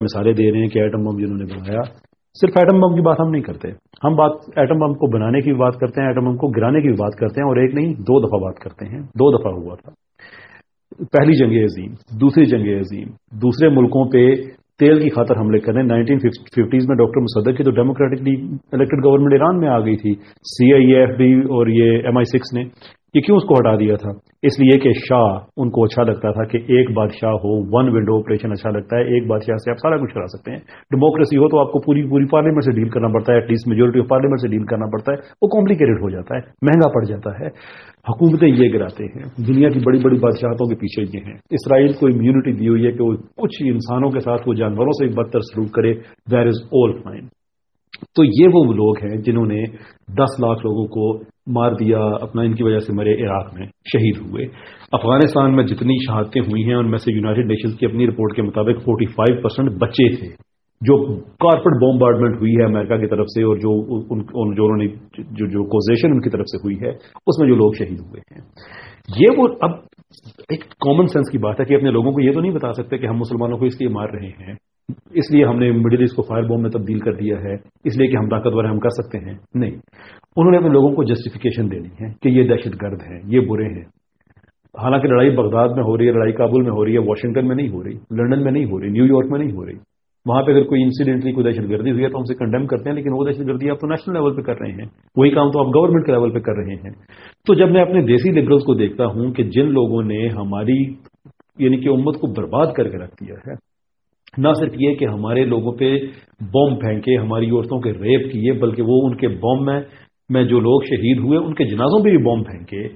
مثالیں دے رہے ہیں کہ ایٹم بم جنہوں نے بنایا، صرف ایٹم بم کی بات ہم نہیں کرتے، ہم بات ایٹم بم کو بنانے کی بھی بات کرتے ہیں، ایٹم بم کو گرانے کی بھی بات کرتے ہیں، اور ایک نہیں 2 دفعہ بات کرتے ہیں، 2 دفعہ ہوا تھا۔ پہلی جنگ عظیم، دوسری جنگ عظیم، دوسرے ملکوں پہ تیل کی خاطر حملے کرنے۔ 1950s میں ڈاکٹر مصدق کی تو ڈیموکریٹکلی الیکٹڈ گورنمنٹ ایران میں آ گئی تھی، CIAFB اور یہ MI6 نے یہ کیوں اس کو ہٹا دیا تھا؟ اس لیے کہ شاہ ان کو اچھا لگتا تھا کہ ایک بادشاہ ہو، ون ونڈو آپریشن اچھا لگتا ہے، ایک بادشاہ سے آپ سارا کچھ کرا سکتے ہیں۔ ڈیموکریسی ہو تو آپ کو پوری پارلیمنٹ سے ڈیل کرنا پڑتا ہے، at least majority of parliament سے ڈیل کرنا پڑتا ہے، وہ کمپلیکیٹڈ ہو جاتا ہے، مہنگا پڑ جاتا ہے۔ حکومتیں یہ گراتے ہیں، دنیا کی بڑی بڑی بادشاہتوں کے پیچھے یہ ہیں۔ اسرائیل کو امیونٹی دی ہوئی ہے کہ وہ کچھ انسانوں کے ساتھ وہ جانوروں سے بدتر سلوک کرے، دیٹ از آل فائن۔ تو یہ وہ لوگ ہیں جنہوں نے 10 لاکھ لوگوں کو مار دیا، اپنا ان کی وجہ سے مرے، عراق میں شہید ہوئے۔ افغانستان میں جتنی شہادتیں ہوئی ہیں ان میں سے یونائٹڈ نیشنز کی اپنی رپورٹ کے مطابق 45% بچے تھے، جو کارپٹ بومبارڈمنٹ ہوئی ہے امریکہ کی طرف سے، اور جو کوزیشن ان کی طرف سے ہوئی ہے اس میں جو لوگ شہید ہوئے ہیں۔ یہ وہ اب ایک کامن سینس کی بات ہے کہ اپنے لوگوں کو یہ تو نہیں بتا سکتے کہ ہم مسلمانوں کو اس لیے مار رہے ہیں، اس لیے ہم نے مڈل ایسٹ کو فائر بوم میں تبدیل کر دیا ہے، اس لیے کہ ہم طاقتور ہیں، ہم کر سکتے ہیں۔ نہیں، انہوں نے اپنے لوگوں کو جسٹیفیکیشن دینی ہے کہ یہ دہشت گرد ہیں، یہ برے ہیں۔ حالانکہ لڑائی بغداد میں ہو رہی ہے، لڑائی کابل میں ہو رہی ہے، واشنگٹن میں نہیں ہو رہی، لندن میں نہیں ہو رہی، نیو یارک میں نہیں ہو رہی۔ وہاں پہ اگر کوئی انسیڈنٹلی کوئی دہشت گردی ہوئی ہے تو ہم اسے کنڈیم کرتے ہیں، لیکن وہ دہشت گردی آپ تو نیشنل لیول پہ کر رہے ہیں، وہی کام تو آپ گورنمنٹ کے لیول پہ کر رہے ہیں۔ تو جب میں اپنے دیسی لبرلز کو دیکھتا ہوں کہ جن لوگوں نے ہماری یعنی کہ امت کو برباد کر کے رکھ دیا ہے، نہ صرف یہ کہ ہمارے لوگوں پہ بم پھینکے، ہماری عورتوں کے ریپ کیے، بلکہ وہ ان کے بم میں جو لوگ شہید ہوئے ان کے جنازوں پہ بھی بم پھینکے۔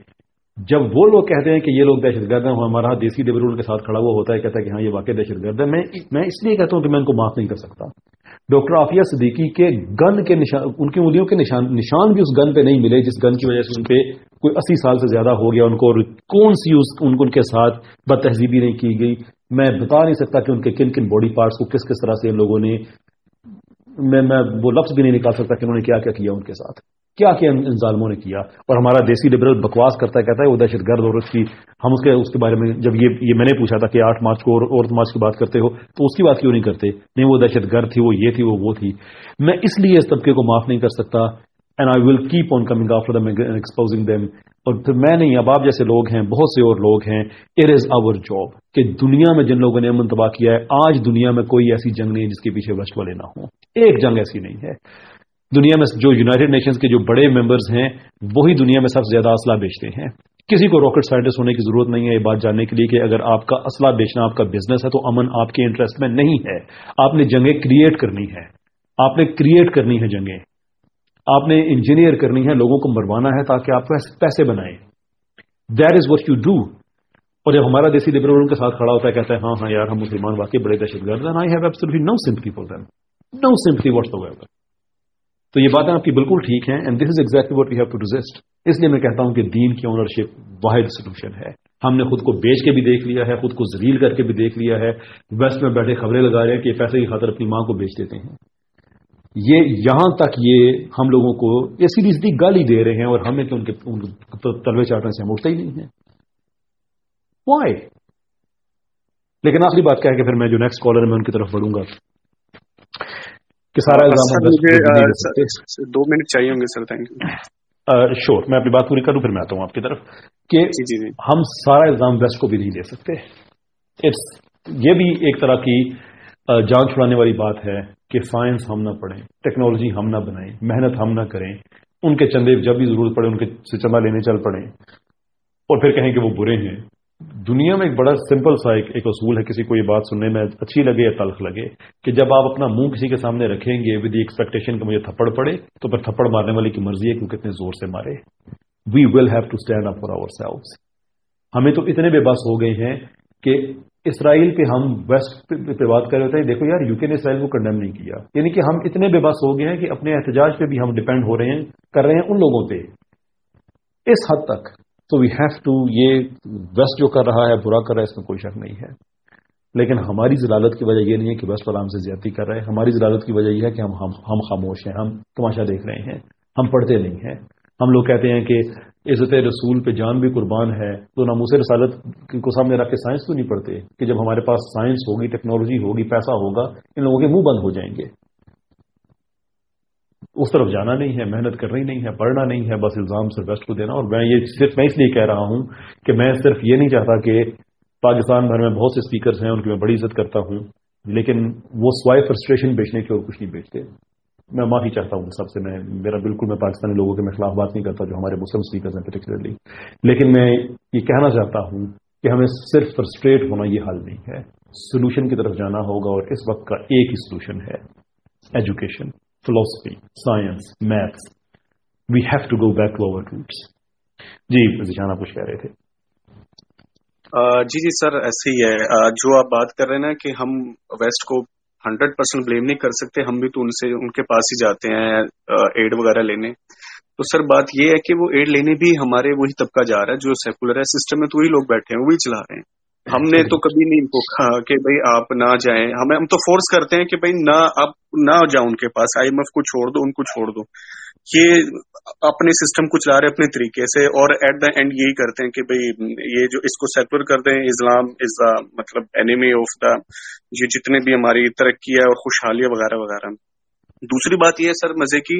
جب وہ لوگ کہتے ہیں کہ یہ لوگ دہشت گرد ہیں، ہمارا دیسی لیبرل ان کے ساتھ کھڑا ہوا ہوتا ہے، کہتا ہے کہ ہاں یہ واقعی دہشت گرد ہے، میں اس لیے کہتا ہوں کہ میں ان کو معاف نہیں کر سکتا۔ ڈاکٹر عافیہ صدیقی کے گن کے نشان، ان کی انگلیوں کے نشان بھی اس گن پہ نہیں ملے جس گن کی وجہ سے ان پہ کوئی 80 سال سے زیادہ ہو گیا ان کو، اور کون سی ان کے ساتھ بد تہذیبی نہیں کی گئی۔ میں بتا نہیں سکتا کہ ان کے کن کن باڈی پارٹس کو کس کس طرح سے ان لوگوں نے، میں وہ لفظ بھی نہیں نکال سکتا کہ انہوں نے کیا کیا کیا ان کے ساتھ، کیا کیا ان ظالموں نے کیا۔ اور ہمارا دیسی لبرل بکواس کرتا ہے، کہتا ہے وہ دہشت گرد، اور اس کی ہم اس کے بارے میں جب یہ میں نے پوچھا تھا کہ 8 مارچ کو عورت مارچ کی بات کرتے ہو تو اس کی بات کیوں نہیں کرتے؟ نہیں وہ دہشت گرد تھی، وہ یہ تھی، وہ تھی۔ میں اس لیے اس طبقے کو معاف نہیں کر سکتا، and I will keep on coming after them and exposing them. اور پھر میں نہیں، اب آپ جیسے لوگ ہیں، بہت سے اور لوگ ہیں، اٹ از آور جاب کہ دنیا میں جن لوگوں نے امن تباہ کیا ہے، آج دنیا میں کوئی ایسی جنگ نہیں جس کے پیچھے ویسٹ والے نہ ہوں، ایک جنگ ایسی نہیں ہے دنیا میں۔ جو یونائٹڈ نیشنز کے جو بڑے ممبرز ہیں وہی دنیا میں سب سے زیادہ اسلحہ بیچتے ہیں۔ کسی کو راکٹ سائنٹسٹ ہونے کی ضرورت نہیں ہے یہ بات جاننے کے لیے کہ اگر آپ کا اسلحہ بیچنا آپ کا بزنس ہے تو امن آپ کے انٹرسٹ میں نہیں ہے۔ آپ نے جنگیں کریٹ کرنی ہے، آپ نے کریٹ کرنی ہے جنگیں، آپ نے انجینئر کرنی ہے، لوگوں کو مروانا ہے تاکہ آپ پیسے بنائیں۔ That is what you do. اور جب ہمارا دیسی لبرل ان کے ساتھ کھڑا ہوتا ہے، کہتا ہے ہاں ہاں یار ہم مسلمان واقعی بڑے دہشت گرد ہیں، I have absolutely no sympathy for them, no sympathy whatsoever. تو یہ باتیں آپ کی بالکل ٹھیک ہیں، and this is exactly what we have to resist. اس لیے میں کہتا ہوں کہ دین کی اونرشپ واحد سولوشن ہے۔ ہم نے خود کو بیچ کے بھی دیکھ لیا ہے، خود کو ذلیل کر کے بھی دیکھ لیا ہے، ویسٹ میں بیٹھے خبریں لگا رہے ہیں کہ پیسے کی خاطر اپنی ماں کو بیچ دیتے ہیں۔ یہ یہاں تک یہ ہم لوگوں کو یہ سیدھی سیدھی گالی دے رہے ہیں، اور ہمیں کہ ان کے تلوے چاٹنے سے ہم اٹھتے ہی نہیں ہیں۔ وائی؟ لیکن آخری بات کیا ہے کہ پھر میں جو نیکسٹ کالر ہے میں ان کی طرف بڑھوں گا کہ سارا مجھے 2 منٹ چاہیے ہوں گے سر۔ Thank you. شور، میں اپنی بات پوری کروں پھر میں آتا ہوں آپ کی طرف کہ ہم سارا الزام ویسٹ کو بھی نہیں دے سکتے۔ یہ بھی ایک طرح کی جان چھڑانے والی بات ہے کہ سائنس ہم نہ پڑھیں، ٹیکنالوجی ہم نہ بنائیں، محنت ہم نہ کریں، ان کے چندے جب بھی ضرورت پڑے ان کے سے چندہ لینے چل پڑیں، اور پھر کہیں کہ وہ برے ہیں۔ دنیا میں ایک بڑا سمپل سا ایک اصول ہے، کسی کو یہ بات سننے میں اچھی لگے یا تلخ لگے، کہ جب آپ اپنا منہ کسی کے سامنے رکھیں گے ود دی ایکسپیکٹیشن کہ مجھے تھپڑ پڑے، تو پھر تھپڑ مارنے والے کی مرضی ہے کہ وہ کتنے زور سے مارے۔ We will have to stand up for ourselves. ہمیں تو اتنے بے بس ہو گئے ہیں کہ اسرائیل پہ ہم ویسٹ پہ بات کر رہے تھے، دیکھو یار یو کے نے اسرائیل کو کنڈیم نہیں کیا، یعنی کہ ہم اتنے بے بس ہو گئے ہیں کہ اپنے احتجاج پہ بھی ہم ڈیپینڈ ہو رہے ہیں، کر رہے ہیں ان لوگوں پہ اس حد تک۔ تو وی ہیو ٹو، یہ ویسٹ جو کر رہا ہے برا کر رہا ہے، اس میں کوئی شک نہیں ہے، لیکن ہماری ضلالت کی وجہ یہ نہیں ہے کہ ویسٹ والا ہم سے زیادتی کر رہا ہے، ہماری ضلالت کی وجہ یہ ہے کہ ہم خاموش ہیں، ہم تماشا دیکھ رہے ہیں، ہم پڑھتے نہیں ہیں، ہم لوگ کہتے ہیں کہ عزت رسول پہ جان بھی قربان ہے، تو ناموس رسالت کو سامنے رکھ کے سائنس کیوں نہیں پڑھتے کہ جب ہمارے پاس سائنس ہوگی، ٹیکنالوجی ہوگی، پیسہ ہوگا، ان لوگوں کے منہ بند ہو جائیں گے. اس طرف جانا نہیں ہے، محنت کرنی نہیں ہے، پڑھنا نہیں ہے، بس الزام صرف ویسٹ کو دینا. اور میں یہ صرف میں اس لیے کہہ رہا ہوں کہ میں صرف یہ نہیں چاہتا کہ پاکستان بھر میں بہت سے اسپیکرز ہیں، ان کی میں بڑی عزت کرتا ہوں، لیکن وہ سوائے فرسٹریشن بیچنے کے اور کچھ نہیں بیچتے. میں معافی چاہتا ہوں سب سے، میں پاکستانی لوگوں کے میں خلاف بات نہیں کرتا جو ہمارے مسلم اسپیکرز ہیں پرٹیکولرلی، لیکن میں یہ کہنا چاہتا ہوں کہ ہمیں صرف فرسٹریٹ ہونا یہ حل نہیں ہے، سولوشن کی طرف جانا ہوگا. اور اس وقت کا ایک ہی سولوشن ہے education, philosophy, science, maths. We have to go back to our roots. جی ذیشان آپ کچھ کہہ رہے تھے. جی سر ایسے ہی ہے جو آپ بات کر رہے ہیں نا کہ ہم ویسٹ کو 100% بلیم نہیں کر سکتے، ہم بھی تو ان کے پاس ہی جاتے ہیں ایڈ وغیرہ لینے. تو سر بات یہ ہے کہ وہ ایڈ لینے بھی ہمارے وہی طبقہ جا رہا ہے جو سیکولر ہے سسٹم میں، تو وہی لوگ بیٹھے ہیں وہی چلا رہے ہیں. ہم نے تو کبھی نہیں ان کو کہا کہ بھائی آپ نہ جائیں، ہم تو فورس کرتے ہیں کہ بھائی نہ آپ نہ جاؤ ان کے پاس، IMF کو چھوڑ دو، ان کو چھوڑ دو. یہ اپنے سسٹم کو چلا رہے اپنے طریقے سے، اور ایٹ دا اینڈ یہی کرتے ہیں کہ بھئی یہ جو اس کو سیکولر کرتے ہیں، اسلام از دا مطلب اینیمی آف دا یہ جتنے بھی ہماری ترقی ہے اور خوشحالی وغیرہ وغیرہ. دوسری بات یہ ہے سر مزے کی،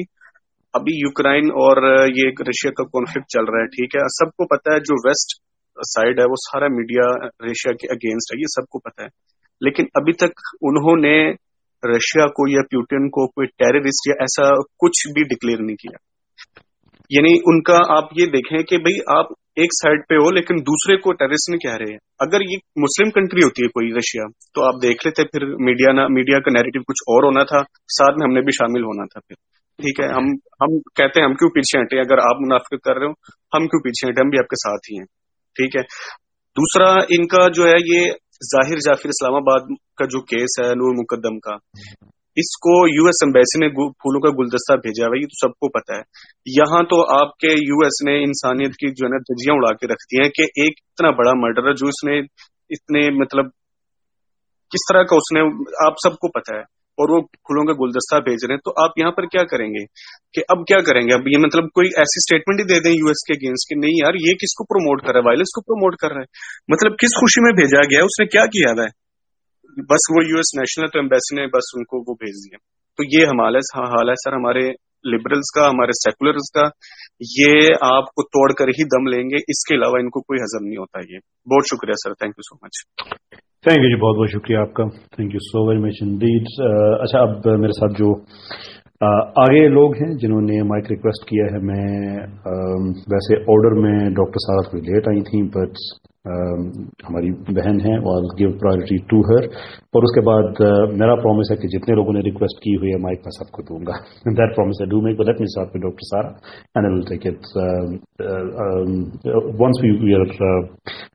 ابھی یوکرائن اور یہ رشیا کا کانفلکٹ چل رہا ہے، ٹھیک ہے، سب کو پتا ہے جو ویسٹ سائڈ ہے وہ سارا میڈیا رشیا کے اگینسٹ ہے، یہ سب کو پتا ہے. لیکن ابھی تک انہوں نے رشیا کو یا پیوٹن کو کوئی ٹیررسٹ یا ایسا کچھ بھی ڈکلیئر نہیں کیا. یعنی ان کا آپ یہ دیکھیں کہ بھئی آپ ایک سائڈ پہ ہو لیکن دوسرے کو ٹیررسٹ نہیں کہہ رہے ہیں. اگر یہ مسلم کنٹری ہوتی ہے کوئی رشیا تو آپ دیکھ لیتے پھر میڈیا کا نیریٹو کچھ اور ہونا تھا، ساتھ میں ہم نے بھی شامل ہونا تھا. پھر ٹھیک ہے، ہم کہتے ہیں ہم کیوں پیچھے ہٹے، اگر آپ منافقت کر رہے ہو ہم کیوں پیچھے ہٹے، ہم بھی آپ کے ساتھ ہی ہیں. ٹھیک ہے. دوسرا ان کا جو ہے یہ ظاہر جعفر اسلام آباد کا جو کیس ہے نور مقدم کا، اس کو US ایمبیسی نے پھولوں کا گلدستہ بھیجا ہے، یہ تو سب کو پتا ہے. یہاں تو آپ کے US نے انسانیت کی جو ہے نا دھجیاں اڑا کے رکھتی ہیں کہ ایک اتنا بڑا مرڈر جو اس نے اتنے مطلب کس طرح کا اس نے، آپ سب کو پتا ہے، اور وہ پھولوں کا گلدستہ بھیج رہے ہیں. تو آپ یہاں پر کیا کریں گے کہ اب کیا کریں گے؟ اب یہ مطلب کوئی ایسی اسٹیٹمنٹ ہی دے دیں US کے اگینسٹ کہ نہیں یار یہ کس کو پروموٹ کر رہا ہے، وائلنس کو پروموٹ کر رہا ہے، مطلب کس خوشی میں بھیجا گیا ہے، اس نے کیا کیا ہے؟ بس وہ US نیشنل ہے تو ایمبیسی نے بس ان کو وہ بھیج دیا. تو یہ حال ہے سر ہمارے لبرلز کا، ہمارے سیکولرز کا. یہ آپ کو توڑ کر ہی دم لیں گے، اس کے علاوہ ان کو کوئی ہضم نہیں ہوتا. یہ بہت شکریہ sir, thank you so much. Thank you جی، بہت بہت شکریہ آپ کا، thank you so very much indeed. اچھا اب میرے ساتھ جو آگے لوگ ہیں جنہوں نے مائک ریکویسٹ کیا ہے، میں ویسے آرڈر میں ڈاکٹر سارا تھوڑی لیٹ آئی تھیں، بٹ ہماری بہن ہیں اور گیو پرائرٹی ٹو ہر. اور اس کے بعد میرا پرومس ہے کہ جتنے لوگوں نے ریکویسٹ کی ہوئی ہے مائک میں سب کو دوں گا. That promise I do make. Let me start with doctor Sara and I will take it once we are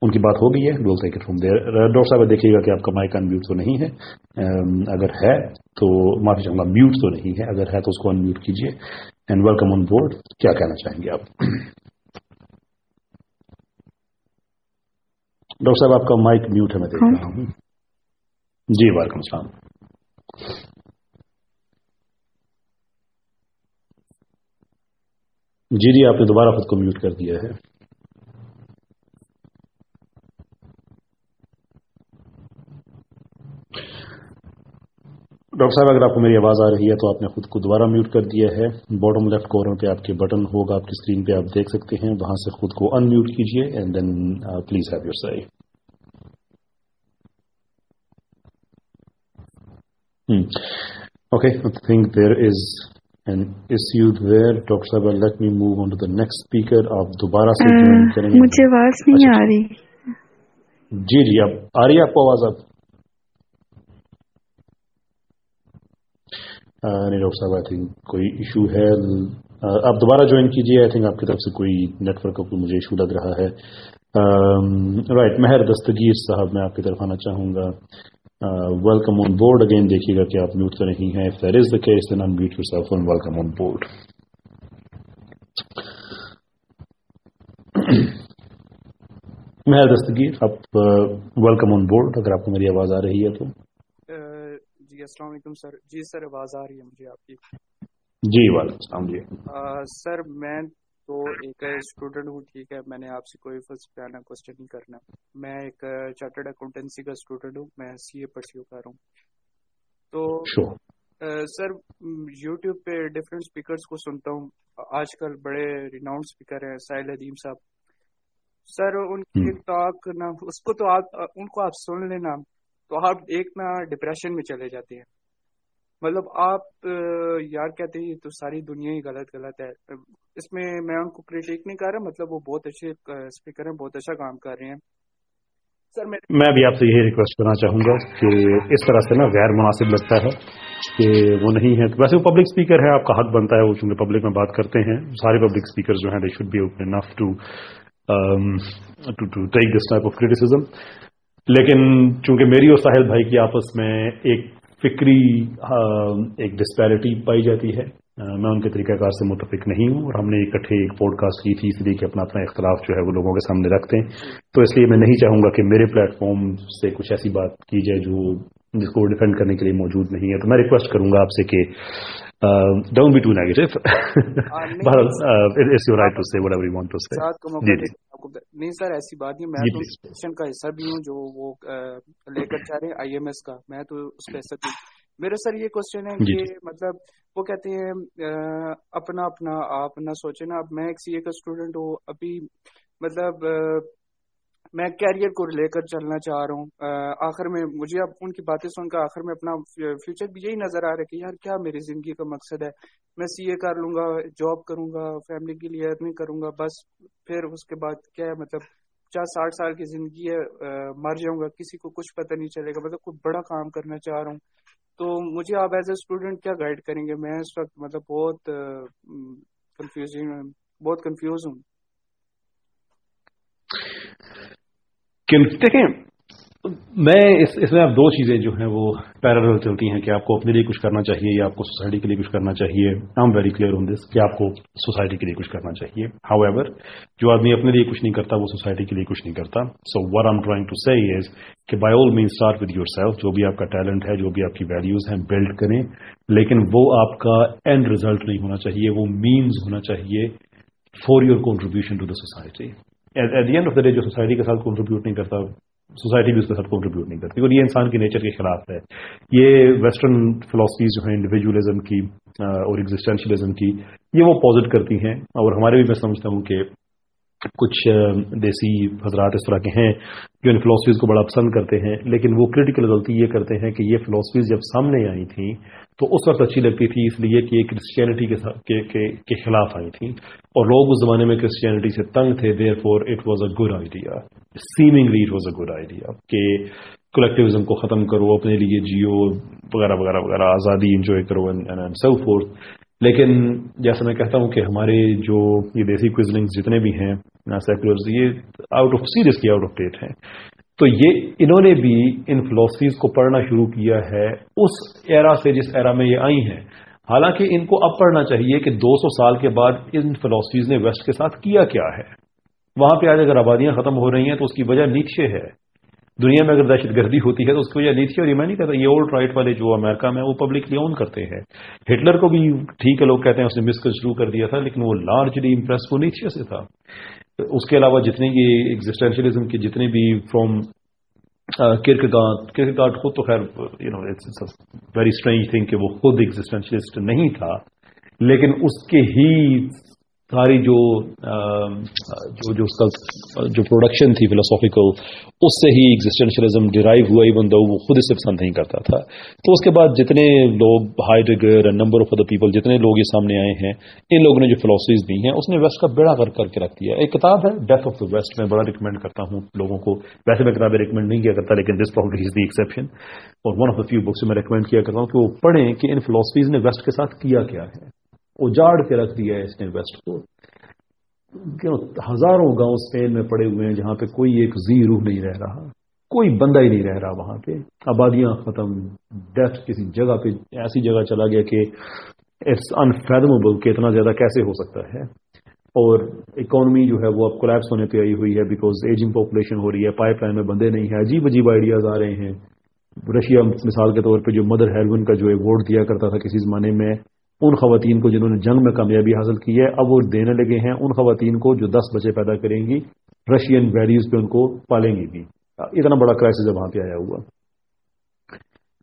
in کی بات ہو گئی ہے we will take it from there. Doctor صاحب دیکھیے گا کہ آپ کا مائک ان میوٹ تو نہیں ہے، اگر ہے تو معافی چاہوں گا، میوٹ تو نہیں ہے، اگر ہے تو اس کو ان میوٹ کیجیے. And welcome on board. کیا کہنا چاہیں گے آپ؟ ڈاکٹر صاحب آپ کا مائک میوٹ ہے، میں دیکھ رہا ہوں. جی وعلیکم السلام. جی آپ نے دوبارہ خود کو میوٹ کر دیا ہے. ڈاکٹر صاحب اگر آپ کو میری آواز آ رہی ہے تو آپ نے خود کو دوبارہ میوٹ کر دیا ہے. باٹم لیفٹ کارنر پہ آپ کے بٹن ہوگا، آپ کی اسکرین پہ آپ دیکھ سکتے ہیں، وہاں سے خود کو ان میوٹ کیجیے and then please have your say. Okay, I think there is an issue there. Dr. Sahab, let me move on to the next speaker. آپ دوبارہ سے جوائن کریں گے. مجھے آواز نہیں آ رہی. جی اب آ رہی ہے آپ کو آواز؟ اب نہیں ڈاکٹر صاحب، آئی تھنک کوئی ایشو ہے. آپ دوبارہ جوائن کیجیے. آئی تھنک آپ کی طرف سے کوئی نیٹ ورک کا کوئی مجھے ایشو لگ رہا ہے. رائٹ، مہر دستگیر صاحب میں آپ کی طرف آنا چاہوں گا. Welcome on board. اگین دیکھیے گا کہ آپ میوٹ تو نہیں ہیں. If that is the case, then unmute yourself and welcome on board. مہر دستگیر آپ ویلکم آن بورڈ، اگر آپ کو میری آواز آ رہی ہے تو. جی السلام علیکم سر. جی سر آواز آ رہی ہے مجھے آپ کی. جی وعلیکم السلام. جی سر میں تو ایک اسٹوڈنٹ ہوں، ٹھیک ہے، میں نے آپ سے کوئی فلسفیانہ کوشچن نہیں کرنا. میں ایک چارٹرڈ اکاؤنٹنسی کا اسٹوڈنٹ ہوں، میں CA پرسیو کر رہا ہوں. تو سر یوٹیوب پہ ڈفرینٹ اسپیکرس کو سنتا ہوں، آج کل بڑے ریناؤنڈ اسپیکر ہیں ساحل ادیم صاحب. سر ان کی ایک ٹاک نا، اس کو تو ان کو آپ سن لینا تو آپ ایک نا ڈپریشن میں چلے جاتے ہیں. مطلب آپ یار کہتے ہیں تو ساری دنیا ہی غلط ہے. اس میں ان کو کریٹک نہیں کر رہا، مطلب وہ بہت اچھے اسپیکر ہیں، بہت اچھا کام کر رہے ہیں. سر میں بھی آپ سے یہی ریکویسٹ کرنا چاہوں گا کہ اس طرح سے نا غیر مناسب لگتا ہے کہ وہ نہیں ہے. ویسے وہ پبلک اسپیکر ہے، آپ کا حق بنتا ہے، وہ چونکہ پبلک میں بات کرتے ہیں. سارے پبلک اسپیکر جو ہیں they should be open enough to take this type of criticism. لیکن چونکہ میری اور ساحل بھائی کی آپس میں ایک فکری ایک ڈسپیرٹی پائی جاتی ہے، میں ان کے طریقہ کار سے متفق نہیں ہوں، اور ہم نے اکٹھے ایک پوڈ کاسٹ کی تھی اس لیے کہ اپنا اختلاف جو ہے وہ لوگوں کے سامنے رکھتے ہیں. تو اس لیے میں نہیں چاہوں گا کہ میرے پلیٹ فارم سے کچھ ایسی بات کی جائے جس کو ڈیفینڈ کرنے کے لیے موجود نہیں ہے. تو میں ریکویسٹ کروں گا آپ سے کہ don't be too negative. It's your right to say whatever you want to say. نہیں سر ایسی بات نہیں، میں تو سیشن کا حصہ بھی ہوں جو وہ لے کر چاہ رہے ہیں IMS کا، میں تو اس کا حصہ بھی. میرا سر یہ کوشچن ہے کہ مطلب وہ کہتے ہیں اپنا آپ نہ سوچے نا. اب میں ایک CA کا اسٹوڈنٹ ہوں، ابھی مطلب میں کیریئر کو لے کر چلنا چاہ رہا ہوں. آخر میں مجھے اب ان کی باتیں سن کر آخر میں اپنا فیوچر بھی یہی نظر آ رہا ہے کہ یار کیا میری زندگی کا مقصد ہے. میں CA کر لوں گا، جاب کروں گا، فیملی کے لیے ارننگ کروں گا، بس پھر اس کے بعد کیا ہے، مطلب 50-60 سال کی زندگی ہے، مر جاؤں گا، کسی کو کچھ پتہ نہیں چلے گا. مطلب کوئی بڑا کام کرنا چاہ رہا ہوں. تو مجھے آپ ایز اے اسٹوڈنٹ کیا گائیڈ کریں گے؟ میں اس وقت مطلب بہت کنفیوز ہوں. دیکھیں، میں اس میں اب دو چیزیں جو ہیں وہ پیرالل چلتی ہیں کہ آپ کو اپنے لیے کچھ کرنا چاہیے یا آپ کو سوسائٹی کے لیے کچھ کرنا چاہیے. I am very clear on this کہ آپ کو سوسائٹی کے لیے کچھ کرنا چاہیے. ہاؤ ایور جو آدمی اپنے لیے کچھ نہیں کرتا وہ سوسائٹی کے لیے کچھ نہیں کرتا. So what I am trying to say is کہ by all means start with yourself. جو بھی آپ کا ٹیلنٹ ہے، جو بھی آپ کی ویلیوز ہیں، بلڈ کریں، لیکن وہ آپ کا اینڈ ریزلٹ نہیں ہونا چاہیے، وہ مینز ہونا چاہیے for your contribution to the society. At the end of the day جو سوسائٹی کے ساتھ کنٹریبیوٹ نہیں کرتا، سوسائٹی بھی اس کے ساتھ کنٹریبیوٹ نہیں کرتی، اور یہ انسان کی نیچر کے خلاف ہے. یہ ویسٹرن فلاسفیز جو ہیں انڈیویجولزم کی اور ایگزسٹینشلزم کی، یہ وہ پوزٹ کرتی ہیں. اور ہمارے بھی میں سمجھتا ہوں کہ کچھ دیسی حضرات اس طرح کے ہیں جو ان فلاسفیز کو بڑا پسند کرتے ہیں، لیکن وہ کریٹیکل غلطی یہ کرتے ہیں کہ یہ فلاسفیز جب سامنے آئی تھیں تو اس وقت اچھی لگتی تھی اس لیے کہ یہ کرسچینٹی کے خلاف آئی تھیں، اور لوگ اس زمانے میں کرسچینٹی سے تنگ تھے. Therefore it was a good idea, seemingly it was a good idea کہ کلیکٹیوزم کو ختم کرو، اپنے لیے جیو، وغیرہ وغیرہ وغیرہ، آزادی انجوائے کرو اینڈ سو فورتھ. لیکن جیسا میں کہتا ہوں کہ ہمارے جو یہ دیسی کوئزلنگز جتنے بھی ہیں سیکولرز، یہ out of seriously out of date ہیں. تو یہ انہوں نے بھی ان فلاسفیز کو پڑھنا شروع کیا ہے اس ایرا سے جس ایرا میں یہ آئی ہیں. حالانکہ ان کو اب پڑھنا چاہیے کہ 200 سال کے بعد ان فلاسفیز نے ویسٹ کے ساتھ کیا کیا ہے. وہاں پہ آج اگر آبادیاں ختم ہو رہی ہیں تو اس کی وجہ نیچے ہے. دنیا میں اگر دہشت گردی ہوتی ہے تو اس کی وجہ نیچے، اور یہ میں نہیں کہتا یہ اولڈ رائٹ والے جو امریکہ میں وہ پبلکلی اون کرتے ہیں. ہٹلر کو بھی ٹھیک ہے لوگ کہتے ہیں اس نے مسکنسٹرو کر دیا تھا، لیکن وہ لارجلی امپریس وہ نیچے سے تھا. اس کے علاوہ جتنے یہ ایگزسٹینشلزم کے جتنے بھی فرام کیرکگارڈ خود تو خیر اٹس ویری اسٹرینج تھنگ کہ وہ خود ایگزسٹینشلسٹ نہیں تھا، لیکن اس کے ہی ساری جو پروڈکشن تھی فلسافیکل، اس سے ہی ایگزسٹینشلزم ڈرائیو ہوا، ایون دو وہ خود اس سے پسند نہیں کرتا تھا. تو اس کے بعد جتنے لوگ Heidegger and number of other people, جتنے لوگ یہ سامنے آئے ہیں، ان لوگوں نے جو فلاسفیز دی ہیں اس نے ویسٹ کا بیڑا کر کے رکھ دیا. ایک کتاب ہے ڈیتھ آف دا ویسٹ، میں بڑا ریکمینڈ کرتا ہوں لوگوں کو. ویسے میں کتابیں ریکمینڈ نہیں کیا کرتا، لیکن this probably is the exception, اور one of the few books میں ریکمینڈ کیا کرتا ہوں کہ وہ پڑھیں کہ ان فلاسفیز نے ویسٹ کے ساتھ کیا کیا ہے. اجاڑ کے رکھ دیا ہے اس نے ویسٹ کو. ہزاروں گاؤں اسپین میں پڑے ہوئے ہیں جہاں پہ کوئی ایک ذی روح نہیں رہ رہا، کوئی بندہ ہی نہیں رہ رہا وہاں پہ. آبادیاں ختم، ڈیتھ کسی جگہ پہ ایسی جگہ چلا گیا کہ اٹس انفیدمیبل کہ اتنا زیادہ کیسے ہو سکتا ہے. اور اکانومی جو ہے وہ اب کولیپس ہونے پہ آئی ہوئی ہے بیکاز ایجنگ پاپولیشن ہو رہی ہے، پائپ لائن میں بندے نہیں ہیں، عجیب عجیب آئیڈیاز آ رہے ہیں. رشیا مثال کے طور پہ جو مدر ہیروین کا جو ایوارڈ دیا کرتا تھا کسی زمانے میں، ان خواتین کو جنہوں نے جنگ میں کامیابی حاصل کی ہے اب وہ دینے لگے ہیں ان خواتین کو جو 10 بچے پیدا کریں گی رشین ویلیوز پہ ان کو پالیں گی بھی. اتنا بڑا کرائسس ہے وہاں پہ آیا ہوا.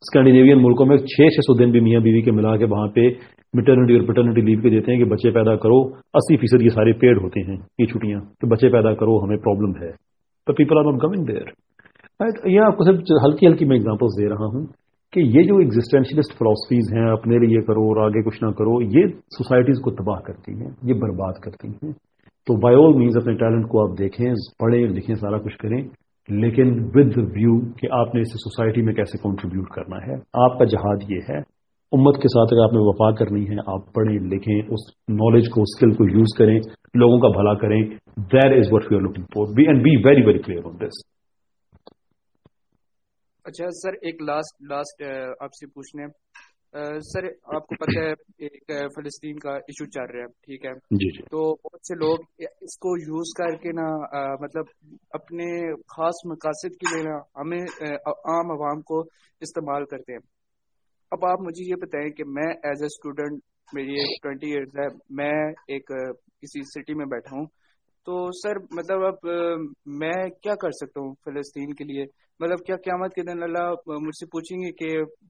اسکینڈینیوین ملکوں میں 600 دن بھی میاں بیوی کے ملا کے وہاں پہ میٹرنٹی اور پیٹرنٹی لیو کے دیتے ہیں کہ بچے پیدا کرو. 80% یہ سارے پیڈ ہوتے ہیں یہ چھٹیاں کہ بچے پیدا کرو ہمیں پرابلم ہے. تو people are not coming there. یہ آپ کو صرف ہلکی ہلکی میں ایگزامپلس دے رہا ہوں کہ یہ جو ایگزسٹینشلسٹ فلاسفیز ہیں اپنے لیے کرو اور آگے کچھ نہ کرو یہ سوسائٹیز کو تباہ کرتی ہیں یہ برباد کرتی ہیں. تو بائی آل مینز اپنے ٹیلنٹ کو آپ دیکھیں پڑھیں لکھیں سارا کچھ کریں لیکن ود ویو کہ آپ نے اسے سوسائٹی میں کیسے کنٹریبیوٹ کرنا ہے. آپ کا جہاد یہ ہے امت کے ساتھ اگر آپ نے وفا کرنی ہے آپ پڑھیں لکھیں اس نالج کو اسکل کو یوز کریں لوگوں کا بھلا کریں. That is what we are looking for and be very very clear on this. اچھا سر ایک لاسٹ آپ سے پوچھنے سر آپ کو پتہ ہے ایک فلسطین کا ایشو چل رہا ہے ٹھیک ہے جی تو بہت سے لوگ اس کو یوز کر کے نا مطلب اپنے خاص مقاصد کے لیے نا ہمیں عام عوام کو استعمال کرتے ہیں. اب آپ مجھے یہ بتائیں کہ میں ایز اے اسٹوڈنٹ میری ایج 20 ایئرز ہے میں ایک کسی سٹی میں بیٹھا ہوں تو سر مطلب اب میں کیا کر سکتا ہوں فلسطین کے لیے. مطلب کیا قیامت کے دن اللہ مجھ سے پوچھیں گے کہ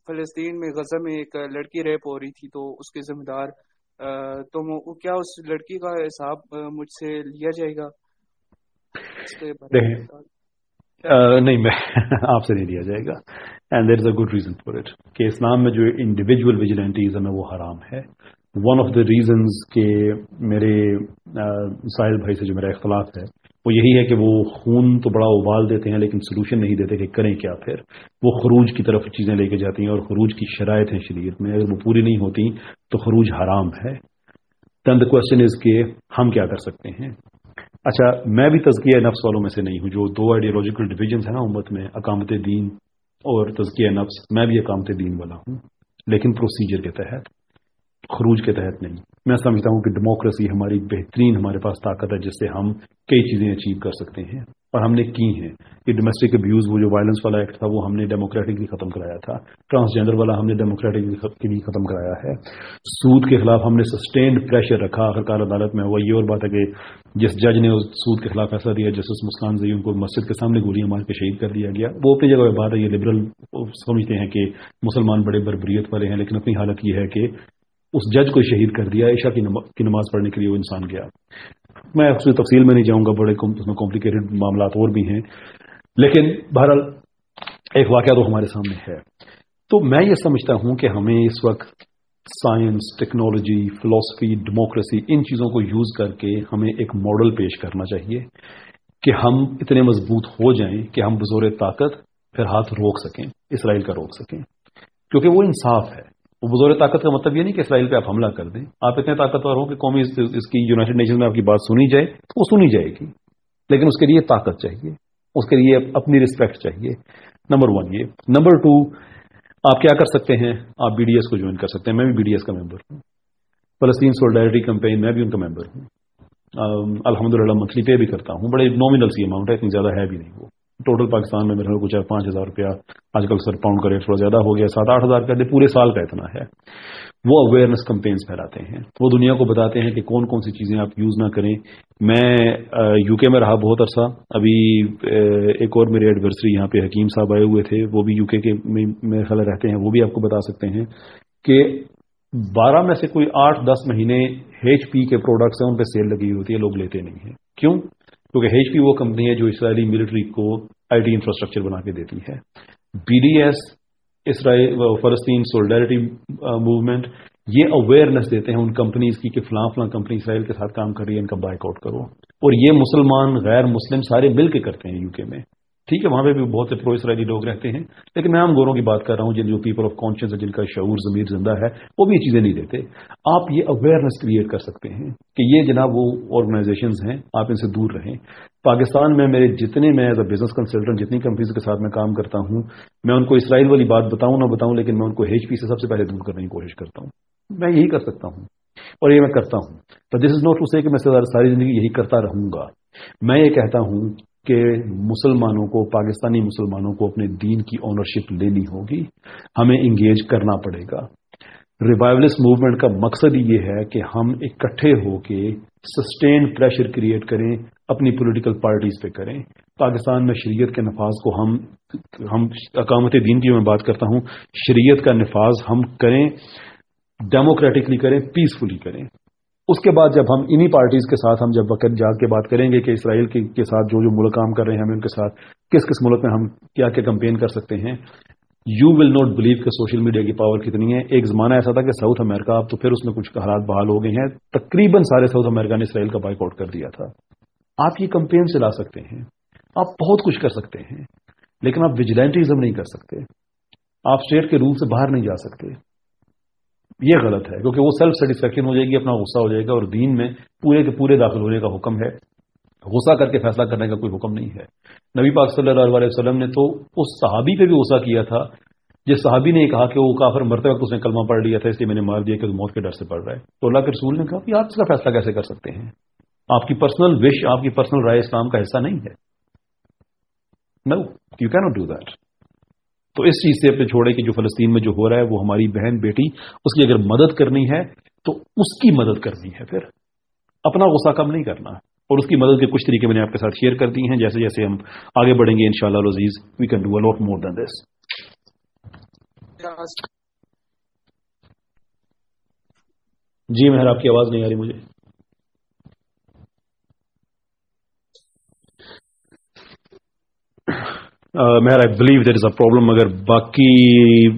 فلسطین میں غزہ میں ایک لڑکی ریپ ہو رہی تھی تو اس کے ذمہ دار تو کیا اس لڑکی کا حساب مجھ سے لیا جائے گا؟ نہیں میں آپ سے نہیں لیا جائے گا. And there is a good reason for it کہ اسلام میں جو انڈیویجول ویجیلنٹیزم ہے وہ حرام ہے. ون آف دا ریزنز کہ میرے ساحل بھائی سے جو میرا اختلاف ہے وہ یہی ہے کہ وہ خون تو بڑا ابال دیتے ہیں لیکن سولوشن نہیں دیتے کہ کریں کیا. پھر وہ خروج کی طرف چیزیں لے کے جاتی ہیں اور خروج کی شرائط ہیں شریعت میں اگر وہ پوری نہیں ہوتی تو خروج حرام ہے. دین دا کوشچن از کہ ہم کیا کر سکتے ہیں. اچھا میں بھی تزکیہ نفس والوں میں سے نہیں ہوں جو 2 آئیڈیالوجیکل ڈویژنز ہیں نا امت میں اقامت دین اور تزکیہ نفس. میں بھی اقامت دین والا ہوں لیکن پروسیجر کے تحت خروج کے تحت نہیں. میں سمجھتا ہوں کہ ڈیموکریسی ہماری بہترین ہمارے پاس طاقت ہے جس سے ہم کئی چیزیں اچیو کر سکتے ہیں اور ہم نے کی ہیں. یہ ڈومیسٹک ابیوز وہ جو وائلنس والا ایکٹ تھا وہ ہم نے ڈیموکریٹکلی ختم کرایا تھا. ٹرانسجینڈر والا ہم نے ڈیموکریٹکلی ختم کرایا ہے. سود کے خلاف ہم نے سسٹینڈ پریشر رکھا آخرکار عدالت میں ہوا. یہ اور بات ہے کہ جس جج نے اس سود کے خلاف فیصلہ دیا جسٹس مسکان زئی ان کو مسجد کے سامنے گولیاں مار کے شہید کر دیا گیا. وہ اپنی جگہ بات ہے یہ لبرل سمجھتے ہیں کہ مسلمان بڑے بربریت والے ہیں لیکن اپنی حالت یہ ہے کہ اس جج کو شہید کر دیا عشاء کی نماز پڑھنے کے لیے وہ انسان گیا. میں اس میں تفصیل میں نہیں جاؤں گا بڑے اس میں کمپلیکیٹڈ معاملات اور بھی ہیں لیکن بہرحال ایک واقعہ تو ہمارے سامنے ہے. تو میں یہ سمجھتا ہوں کہ ہمیں اس وقت سائنس ٹیکنالوجی فلسفی ڈیموکریسی ان چیزوں کو یوز کر کے ہمیں ایک ماڈل پیش کرنا چاہیے کہ ہم اتنے مضبوط ہو جائیں کہ ہم بزور طاقت پھر ہاتھ روک سکیں اسرائیل کا روک سکیں کیونکہ وہ انصاف ہے. وہ بزور طاقت کا مطلب یہ نہیں کہ اسرائیل پہ آپ حملہ کر دیں. آپ اتنے طاقتور ہو کہ قومی اس کی یونائٹڈ نیشنز میں آپ کی بات سنی جائے تو وہ سنی جائے گی لیکن اس کے لیے طاقت چاہیے اس کے لیے اپنی رسپیکٹ چاہیے. نمبر 1 یہ. نمبر 2 آپ کیا کر سکتے ہیں آپ بی ڈی ایس کو جوائن کر سکتے ہیں. میں بھی بی ڈی ایس کا ممبر ہوں. فلسطین سولیڈیرٹی کمپین میں بھی ان کا ممبر ہوں. الحمدللہ منتھلی پے بھی کرتا ہوں. بڑے نامنل سی اماؤنٹ ہے اتنی زیادہ ہے بھی نہیں. وہ ٹوٹل پاکستان میں میرے کچھ 5,000 روپیہ آج کل سر پاؤنڈ کا ریٹ تھوڑا زیادہ ہو گیا 7-8 ہزار کا پورے سال کا اتنا ہے. وہ اویئرنیس کمپینز پھیلاتے ہیں وہ دنیا کو بتاتے ہیں کہ کون کون سی چیزیں آپ یوز نہ کریں. میں یو کے میں رہا بہت عرصہ. ابھی ایک اور میرے ایڈورسری یہاں پہ حکیم صاحب آئے ہوئے تھے وہ بھی یو کے میرے خیال رہتے ہیں. وہ بھی آپ کو بتا سکتے ہیں کہ 12 میں سے کوئی 8-10 مہینے HP کے پروڈکٹس ہیں ان پہ سیل لگی ہوتی ہے لوگ لیتے نہیں ہیں. کیوں؟ کیونکہ HP وہ کمپنی ہے جو اسرائیلی ملٹری کو IT انفراسٹرکچر بنا کے دیتی ہے. BDS اسرائیل فلسطین سولیڈیرٹی موومنٹ یہ اویئرنیس دیتے ہیں ان کمپنیز کی کہ فلاں کمپنی اسرائیل کے ساتھ کام کر رہی ہے ان کا بائک آؤٹ کرو. اور یہ مسلمان غیر مسلم سارے مل کے کرتے ہیں UK میں. ٹھیک ہے وہاں پہ بھی بہت سے پرو اسرائیلی لوگ رہتے ہیں لیکن میں ہم گوروں کی بات کر رہا ہوں جن جو پیپل آف کانشنس ہے جن کا شعور ضمیر زندہ ہے وہ بھی یہ چیزیں نہیں دیتے. آپ یہ اویئرنیس کریٹ کر سکتے ہیں کہ یہ جناب وہ آرگنائزیشنز ہیں آپ ان سے دور رہیں. پاکستان میں میرے جتنے میں ایز اے بزنس کنسلٹنٹ جتنی کمپنیز کے ساتھ میں کام کرتا ہوں میں ان کو اسرائیل والی بات بتاؤں نہ بتاؤں لیکن میں ان کو HP سے سب سے پہلے دور کرنے کی کوشش کرتا ہوں. میں یہی کر سکتا ہوں اور یہ میں کرتا ہوں. تو دس از ناٹ ٹو سے کہ میں ساری زندگی یہی کرتا رہوں گا. میں یہ کہتا ہوں کہ مسلمانوں کو پاکستانی مسلمانوں کو اپنے دین کی اونرشپ لینی ہوگی. ہمیں انگیج کرنا پڑے گا. ریوائولسٹ موومنٹ کا مقصد ہی یہ ہے کہ ہم اکٹھے ہو کے سسٹین پریشر کریٹ کریں، اپنی پولیٹیکل پارٹیز پہ کریں، پاکستان میں شریعت کے نفاذ کو ہم اقامت دین کی میں بات کرتا ہوں، شریعت کا نفاذ ہم کریں، ڈیموکریٹکلی کریں، پیسفلی کریں۔ اس کے بعد جب ہم انہی پارٹیز کے ساتھ ہم جب وقت جا کے بات کریں گے کہ اسرائیل کے ساتھ جو ملک کام کر رہے ہیں ہمیں ان کے ساتھ کس کس ملک میں ہم کیا کیا کمپین کر سکتے ہیں، یو ول ناٹ بلیو کہ سوشل میڈیا کی پاور کتنی ہے۔ ایک زمانہ ایسا تھا کہ ساؤتھ امریکہ، اب تو پھر اس میں کچھ حالات بحال ہو گئے ہیں، تقریباً سارے ساؤتھ امریکہ نے اسرائیل کا بائیک آؤٹ کر دیا تھا۔ آپ یہ کمپین چلا سکتے ہیں، آپ بہت کچھ کر سکتے ہیں، لیکن آپ ویجیلنٹزم نہیں کر سکتے، آپ اسٹیٹ کے رول سے باہر نہیں جا سکتے۔ یہ غلط ہے، کیونکہ وہ سیلف سیٹسفیکشن ہو جائے گی، اپنا غصہ ہو جائے گا، اور دین میں پورے کے پورے داخل ہونے کا حکم ہے، غصہ کر کے فیصلہ کرنے کا کوئی حکم نہیں ہے۔ نبی پاک صلی اللہ علیہ وسلم نے تو اس صحابی پہ بھی غصہ کیا تھا جس صحابی نے کہا کہ وہ کافر مرتے وقت اس نے کلمہ پڑھ لیا تھا، اس لیے میں نے مار دیا کہ وہ موت کے ڈر سے پڑھ رہا ہے۔ تو اللہ کے رسول نے کہا کہ آپ اس کا فیصلہ کیسے کر سکتے ہیں؟ آپ کی پرسنل وش، آپ کی پرسنل رائے اسلام کا حصہ نہیں ہے۔ No, you can not do that. تو اس چیز سے اپنے چھوڑے کہ جو فلسطین میں جو ہو رہا ہے وہ ہماری بہن بیٹی، اس کی اگر مدد کرنی ہے تو اس کی مدد کرنی ہے، پھر اپنا غصہ کم نہیں کرنا۔ اور اس کی مدد کے کچھ طریقے میں نے آپ کے ساتھ شیئر کر دی ہیں، جیسے جیسے ہم آگے بڑھیں گے انشاءاللہ العزیز وی کین ڈو اے لاٹ مور دین دس۔ جی مہر، آپ کی آواز نہیں آ رہی مجھے۔ مہر I believe there is a problem, اگر باقی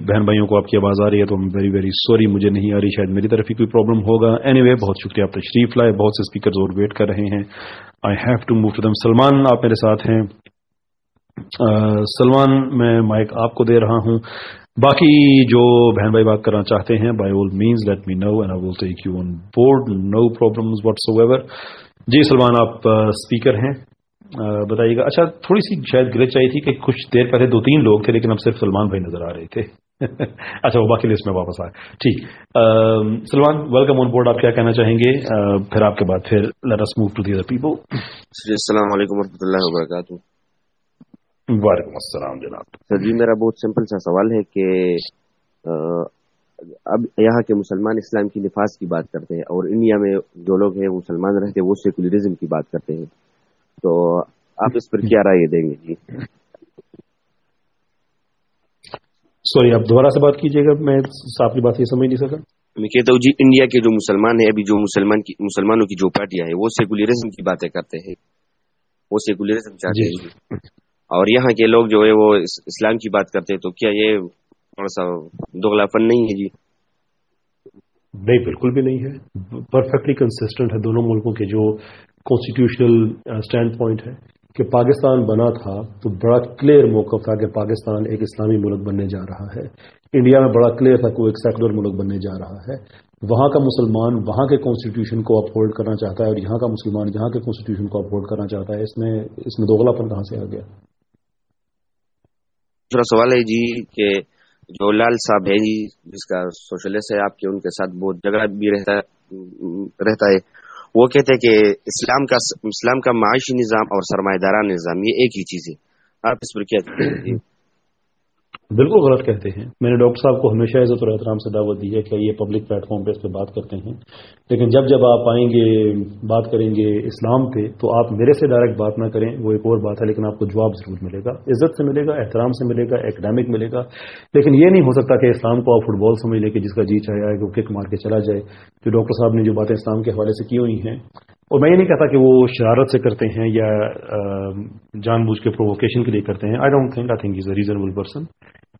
بہن بھائیوں کو آپ کی آواز آ رہی ہے تو ویری ویری سوری، مجھے نہیں آ رہی، شاید میری طرف ہی کوئی پرابلم ہوگا۔ اینی وے، بہت شکریہ، آپ تشریف لائے، بہت سے اسپیکرز اور ویٹ کر رہے ہیں۔ I have to move to them. Salman آپ میرے ساتھ ہیں۔ سلمان، میں مائک آپ کو دے رہا ہوں، باقی جو بہن بھائی بات کرنا چاہتے ہیں by all means let me know and I will take you on board, no problems whatsoever. جی سلمان، آپ اسپیکر ہیں، بتائیے گا۔ اچھا، تھوڑی سی شاید گلچ آئی تھی کہ کچھ دیر پہلے 2-3 لوگ تھے لیکن اب صرف سلمان بھائی نظر آ رہے تھے۔ اچھا، وہ باقی لسٹ میں واپس آئے، ٹھیک۔ سلمان، ویلکم آن بورڈ، آپ کیا کہنا چاہیں گے؟ پھر آپ کے بعد پھر let us move to the other people. السلام علیکم ورحمۃ اللہ وبرکاتہ۔ وعلیکم السلام جناب۔ سر جی، میرا بہت سمپل سا سوال ہے کہ اب یہاں کے مسلمان اسلام کی نفاذ کی بات کرتے ہیں اور انڈیا میں جو لوگ ہیں وہ مسلمان رہتے ہیں وہ سیکولرزم کی بات کرتے ہیں، تو آپ اس پر کیا رائے دیں گے؟ جی سوری، آپ دوبارہ سے بات کیجیے گا، میں آپ کی بات یہ سمجھ نہیں سکا۔ میں کہتا ہوں جی، انڈیا کے جو مسلمان ہیں، ابھی جو مسلمانوں کی جو پارٹیاں ہیں وہ سیکولرزم کی باتیں کرتے ہیں، وہ سیکولرزم چاہتے ہیں، اور یہاں کے لوگ جو ہے وہ اسلام کی بات کرتے ہیں، تو کیا یہ تھوڑا سا دوغلا پن نہیں ہے؟ جی نہیں، بالکل بھی نہیں ہے، پرفیکٹلی کنسسٹنٹ ہے دونوں ملکوں کے جو کانسٹیٹیوشنل اسٹینڈ پوائنٹ ہے کہ پاکستان بنا تھا تو بڑا کلیئر موقف تھا کہ پاکستان ایک اسلامی ملک بننے جا رہا ہے، انڈیا میں بڑا کلیئر تھا کہ وہ ایک سیکولر ملک بننے جا رہا ہے۔ وہاں کا مسلمان وہاں کے کانسٹیٹیوشن کو اپہولڈ کرنا چاہتا ہے اور یہاں کا مسلمان یہاں کے کانسٹیٹیوشن کو اپہولڈ کرنا چاہتا ہے، اس میں دوغلا پن کہاں سے آ گیا؟ دوسرا سوال ہے جی کہ جو لال صاحب ہے جی، جس کا سوشلسٹ ہے، آپ کے ان کے ساتھ بہت جھگڑا بھی رہتا ہے، وہ کہتے ہیں کہ اسلام کا معاشی نظام اور سرمایہ دارانہ نظام یہ ایک ہی چیز ہے، آپ اس پر کیا کہتے ہیں؟ بالکل غلط کہتے ہیں۔ میں نے ڈاکٹر صاحب کو ہمیشہ عزت اور احترام سے دعوت دی ہے کہ یہ پبلک پلیٹ فارم پہ اس پہ بات کرتے ہیں، لیکن جب آپ آئیں گے بات کریں گے اسلام پہ تو آپ میرے سے ڈائریکٹ بات نہ کریں، وہ ایک اور بات ہے، لیکن آپ کو جواب ضرور ملے گا، عزت سے ملے گا، احترام سے ملے گا، ایکڈیمک ملے گا، لیکن یہ نہیں ہو سکتا کہ اسلام کو آپ فٹ بال سمجھ لیں کہ جس کا جی چاہے آئے کہ وہ کک مار کے چلا جائے۔ جو ڈاکٹر صاحب نے جو باتیں اسلام کے حوالے سے کی ہوئی ہیں، اور میں یہ نہیں کہتا کہ وہ شرارت سے کرتے ہیں یا جان بوجھ کے پرووکیشن کے لیے کرتے ہیں، I think is a reasonable person.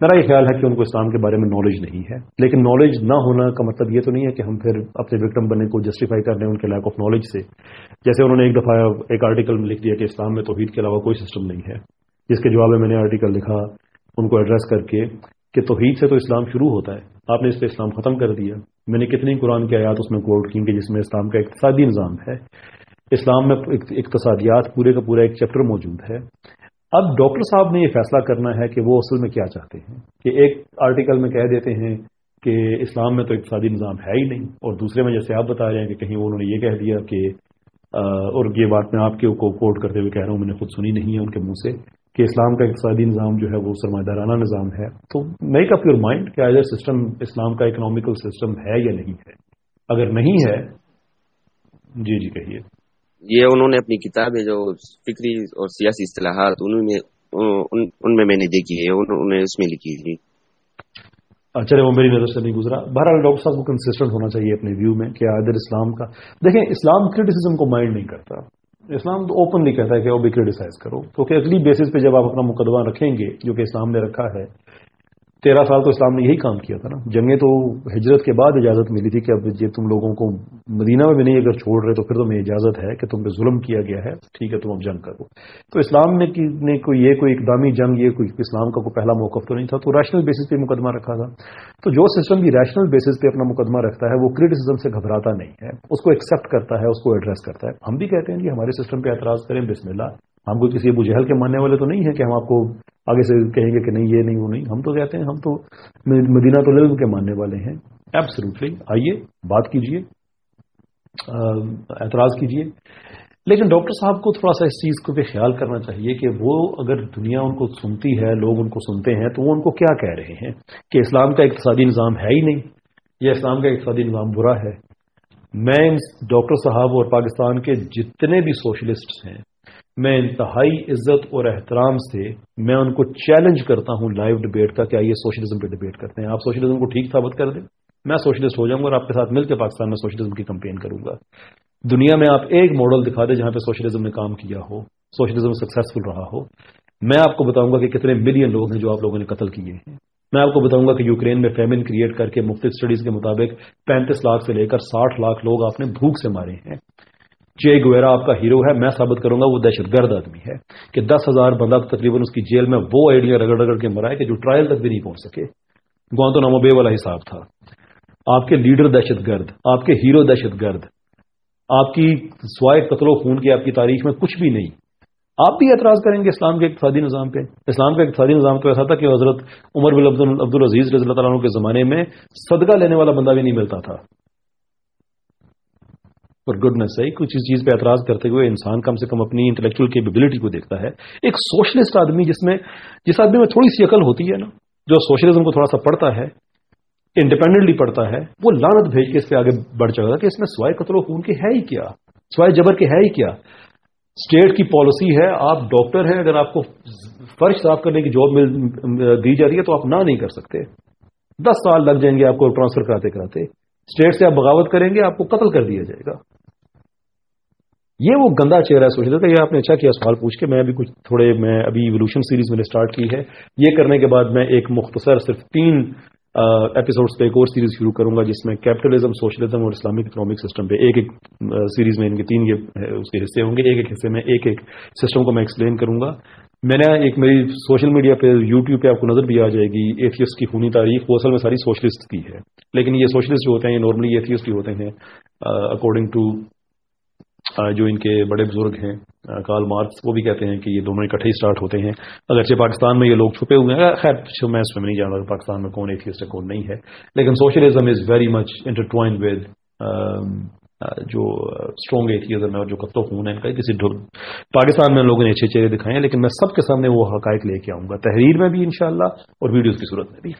میرا یہ خیال ہے کہ ان کو اسلام کے بارے میں نالج نہیں ہے، لیکن نالج نہ ہونا کا مطلب یہ تو نہیں ہے کہ ہم پھر اپنے وکٹم بننے کو جسٹیفائی کر لیں ان کے لیک آف نالج سے۔ جیسے انہوں نے ایک دفعہ ایک آرٹیکل میں لکھ دیا کہ اسلام میں توحید کے علاوہ کوئی سسٹم نہیں ہے، جس کے جواب میں میں نے آرٹیکل لکھا ان کو ایڈریس کر کے کہ توحید سے تو اسلام شروع ہوتا ہے، آپ نے اس پہ اسلام ختم کر دیا۔ میں نے کتنی قرآن کی آیات اس میں کوٹ کی کہ جس میں اسلام کا اقتصادی نظام ہے، اسلام میں اقتصادیات پورے کا پورا ایک چیپٹر موجود ہے۔ اب ڈاکٹر صاحب نے یہ فیصلہ کرنا ہے کہ وہ اصل میں کیا چاہتے ہیں، کہ ایک آرٹیکل میں کہہ دیتے ہیں کہ اسلام میں تو اقتصادی نظام ہے ہی نہیں، اور دوسرے میں جیسے آپ بتا رہے ہیں کہ کہیں انہوں نے یہ کہہ دیا کہ اور یہ بات میں آپ کے کو کوٹ کرتے ہوئے کہہ رہا ہوں، میں نے خود سنی نہیں ہے ان کے منہ سے، کہ اسلام کا اقتصادی نظام جو ہے وہ سرمایہ نظام ہے. تو میک اپ یور مائنڈ کہ آئدر سسٹم اسلام کا اکنامیکل سسٹم ہے یا نہیں ہے. اگر نہیں ہے جی کہیے. یہ انہوں نے اپنی کتاب ہے جو فکری اور سیاسی اصطلاحات ان میں نے دیکھی ہے، انہوں نے اس میں لکھی تھی. چلے وہ میری نظر سے نہیں گزرا. بہرحال ڈاکٹر صاحب کو کنسسٹنٹ ہونا چاہیے اپنے ویو میں کہ آئدر اسلام کا دیکھیں اسلام کرٹیسزم کو مائنڈ نہیں کرتا. اسلام تو اوپنلی کہتا ہے کہ وہ بھی کرٹیسائز کرو. تو کہ اگلی بیسس پہ جب آپ اپنا مقدمہ رکھیں گے جو کہ اسلام نے رکھا ہے، 13 سال تو اسلام نے یہی کام کیا تھا نا. جنگیں تو ہجرت کے بعد اجازت ملی تھی کہ اب یہ تم لوگوں کو مدینہ میں بھی نہیں اگر چھوڑ رہے تو پھر تمہیں اجازت ہے کہ تم پہ ظلم کیا گیا ہے، ٹھیک ہے تم اب جنگ کرو. تو اسلام نے کوئی اقدامی جنگ، یہ کوئی اسلام کا کوئی پہلا موقف تو نہیں تھا. تو ریشنل بیسس پہ مقدمہ رکھا تھا. تو جو سسٹم بھی ریشنل بیسس پہ اپنا مقدمہ رکھتا ہے وہ کرٹیسزم سے گھبراتا نہیں ہے، اس کو ایکسیپٹ کرتا ہے، اس کو ایڈریس کرتا ہے. ہم بھی کہتے ہیں کہ ہمارے سسٹم پہ اعتراض کریں، بسم اللہ. ہم کو کسی ابو جہل کے ماننے والے تو نہیں ہیں کہ ہم آپ کو آگے سے کہیں گے کہ نہیں یہ نہیں وہ نہیں. ہم تو کہتے ہیں ہم تو مدینہ العلم کے ماننے والے ہیں. ایبسلیوٹلی آئیے بات کیجئے، اعتراض کیجئے. لیکن ڈاکٹر صاحب کو تھوڑا سا اس چیز کو بھی خیال کرنا چاہیے کہ وہ اگر دنیا ان کو سنتی ہے، لوگ ان کو سنتے ہیں، تو وہ ان کو کیا کہہ رہے ہیں کہ اسلام کا اقتصادی نظام ہے ہی نہیں یا اسلام کا اقتصادی نظام برا ہے. میں ڈاکٹر صاحب اور پاکستان کے جتنے بھی سوشلسٹ ہیں، میں انتہائی عزت اور احترام سے میں ان کو چیلنج کرتا ہوں لائیو ڈبیٹ کا کہ آئیے سوشلزم پہ ڈبیٹ کرتے ہیں. آپ سوشلزم کو ٹھیک ثابت کر دیں، میں سوشلسٹ ہو جاؤں گا اور آپ کے ساتھ مل کے پاکستان میں سوشلزم کی کمپین کروں گا. دنیا میں آپ ایک ماڈل دکھا دیں جہاں پہ سوشلزم نے کام کیا ہو، سوشلزم سکسیسفل رہا ہو. میں آپ کو بتاؤں گا کہ کتنے ملین لوگ ہیں جو آپ لوگوں نے قتل کیے ہیں. میں آپ کو بتاؤں گا کہ یوکرین میں فیمن کریٹ کر کے مختلف اسٹڈیز کے مطابق 35 لاکھ سے لے کر 60 لاکھ لوگ آپ نے بھوک سے مارے ہیں. چے گویرا آپ کا ہیرو ہے. میں ثابت کروں گا وہ دہشت گرد آدمی ہے کہ 10,000 بندہ تقریباً اس کی جیل میں وہ آئیڈیا رگڑ رگڑ کے مرا ہے کہ جو ٹرائل تک بھی نہیں پہنچ سکے. گوانتانامو بے والا حساب تھا. آپ کے لیڈر دہشت گرد، آپ کے ہیرو دہشت گرد، آپ کی سوائے قتل و خون کی آپ کی تاریخ میں کچھ بھی نہیں. آپ بھی اعتراض کریں گے اسلام کے اقتصادی نظام پہ. اسلام کا اقتصادی نظام تو ایسا تھا کہ حضرت عمر بن عبدالعزیز رضی اللہ تعالیٰ عنہ کے زمانے میں صدقہ لینے والا بندہ بھی نہیں ملتا تھا. اور گڈنس ہے کچھ اس چیز پہ اعتراض کرتے ہوئے انسان کم سے کم اپنی انٹلیکچوئل کیپیبلٹی کو دیکھتا ہے. ایک سوشلسٹ آدمی جس آدمی میں تھوڑی سی عقل ہوتی ہے نا، جو سوشلزم کو تھوڑا سا پڑھتا ہے، انڈیپینڈنٹلی پڑھتا ہے، وہ لعنت بھیج کے اس پہ آگے بڑھ جائے گا کہ اس میں سوائے قتل و خون کے ہے ہی کیا، سوائے جبر کے ہے ہی کیا. اسٹیٹ کی پالیسی ہے، آپ ڈاکٹر ہیں، اگر آپ کو فرش صاف کرنے کی جاب دی جا رہی ہے تو آپ نہ نہیں کر سکتے. 10 سال لگ جائیں گے آپ کو ٹرانسفر کراتے کراتے. اسٹیٹ سے آپ بغاوت کریں گے، آپ کو قتل کر دیا جائے گا. یہ وہ گندا چہرہ ہے سوچ رہا کہ یہ آپ نے اچھا کیا سوال پوچھ کے. میں ابھی ایوولوشن سیریز میں نے اسٹارٹ کی ہے. یہ کرنے کے بعد میں ایک مختصر صرف 3 ایپیسوڈز پہ ایک اور سیریز شروع کروں گا جس میں کیپٹلزم، سوشلزم اور اسلامک اکنامک سسٹم پہ ایک سیریز میں ان کے 3 اس کے حصے ہوں گے. ایک حصے میں ایک سسٹم کو میں ایکسپلین کروں گا. میں نے میری سوشل میڈیا پہ یوٹیوب پہ آپ کو نظر بھی آ جائے گی ایتھیسٹ کی خونی تاریخ. وہ اصل میں ساری سوشلسٹ کی ہے، لیکن یہ سوشلسٹ جو ہوتے ہیں یہ نارملی ایتھیسٹ ہی ہوتے ہیں اکارڈنگ ٹو جو ان کے بڑے بزرگ ہیں کارل مارکس. وہ بھی کہتے ہیں کہ یہ دونوں اکٹھے ہی سٹارٹ ہوتے ہیں. اگرچہ پاکستان میں یہ لوگ چھپے ہوئے ہیں، خیر میں اس میں نہیں جان رہا پاکستان میں کون ایتھیسٹ ہے کون نہیں ہے. لیکن socialism is very much intertwined with جو اسٹرانگ ایتھیزم ہے اور جو قتل و خون ہے ان کا. کسی پاکستان میں لوگوں نے اچھے چہرے دکھائے ہیں، لیکن میں سب کے سامنے وہ حقائق لے کے آؤں گا، تحریر میں بھی انشاءاللہ اور ویڈیوز کی صورت میں بھی.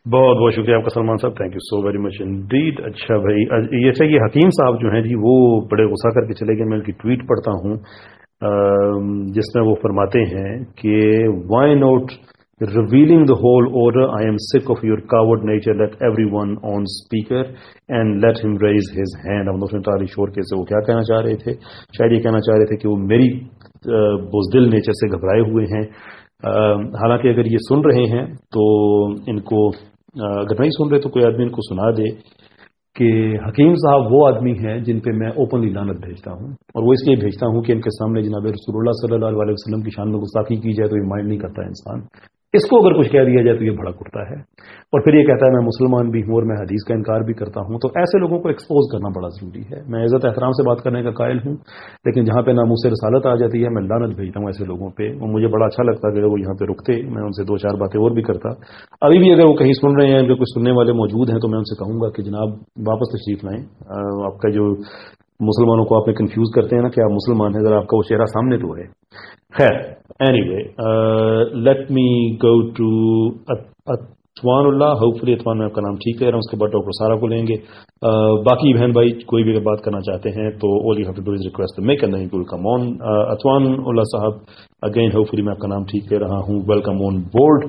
بہت بہت شکریہ آپ کا سلمان صاحب، thank you so very much indeed. اچھا بھائی، یہ حکیم صاحب جو ہیں جی وہ بڑے غصہ کر کے چلے گئے. میں ان کی ٹویٹ پڑھتا ہوں جس میں وہ فرماتے ہیں کہ why not revealing the whole order, I am sick of your coward nature, let everyone on speaker and let him raise his hand. اب دوسرے تاریخ شور کے سے وہ کیا کہنا چاہ رہے تھے؟ شاید یہ کہنا چاہ رہے تھے کہ وہ میری بزدل نیچر سے گھبرائے ہوئے ہیں. حالانکہ اگر یہ سن رہے ہیں تو ان کو، اگر نہیں سن رہے تو کوئی آدمی ان کو سنا دے کہ حکیم صاحب وہ آدمی ہیں جن پہ میں اوپنلی لعنت بھیجتا ہوں. اور وہ اس لیے بھیجتا ہوں کہ ان کے سامنے جناب رسول اللہ صلی اللہ علیہ وسلم کی شان میں گستاخی کی جائے تو یہ مائنڈ نہیں کرتا انسان. اس کو اگر کچھ کہہ دیا جائے تو یہ بھڑک اٹھتا ہے اور پھر یہ کہتا ہے میں مسلمان بھی ہوں اور میں حدیث کا انکار بھی کرتا ہوں. تو ایسے لوگوں کو ایکسپوز کرنا بڑا ضروری ہے. میں عزت احترام سے بات کرنے کا قائل ہوں، لیکن جہاں پہ ناموس رسالت آ جاتی ہے میں لعنت بھیجتا ہوں ایسے لوگوں پہ. اور مجھے بڑا اچھا لگتا ہے کہ وہ یہاں پہ رکتے، میں ان سے 2-4 باتیں اور بھی کرتا. ابھی بھی اگر وہ کہیں سن رہے ہیں، اگر کوئی سننے والے موجود ہیں تو میں ان سے کہوں گا کہ جناب واپس تشریف لائیں. آپ کا جو مسلمانوں کو آپ کنفیوز کرتے ہیں نا کہ آپ مسلمان ہیں، ذرا آپ کا وہ چہرہ سامنے تو ہے. خیر anyway let me go to اطوان اللہ. ہوپفلی اطوان میں آپ کا نام ٹھیک ہے. اس کے بعد ڈاکٹر سارا کو لیں گے. باقی بہن بھائی کوئی بھی اگر بات کرنا چاہتے ہیں تو all you have to do is request the mic and then it will come on. اطوان اللہ صاحب اگین ہوپفلی میں آپ کا نام ٹھیک کہہ رہا ہوں. Welcome on board.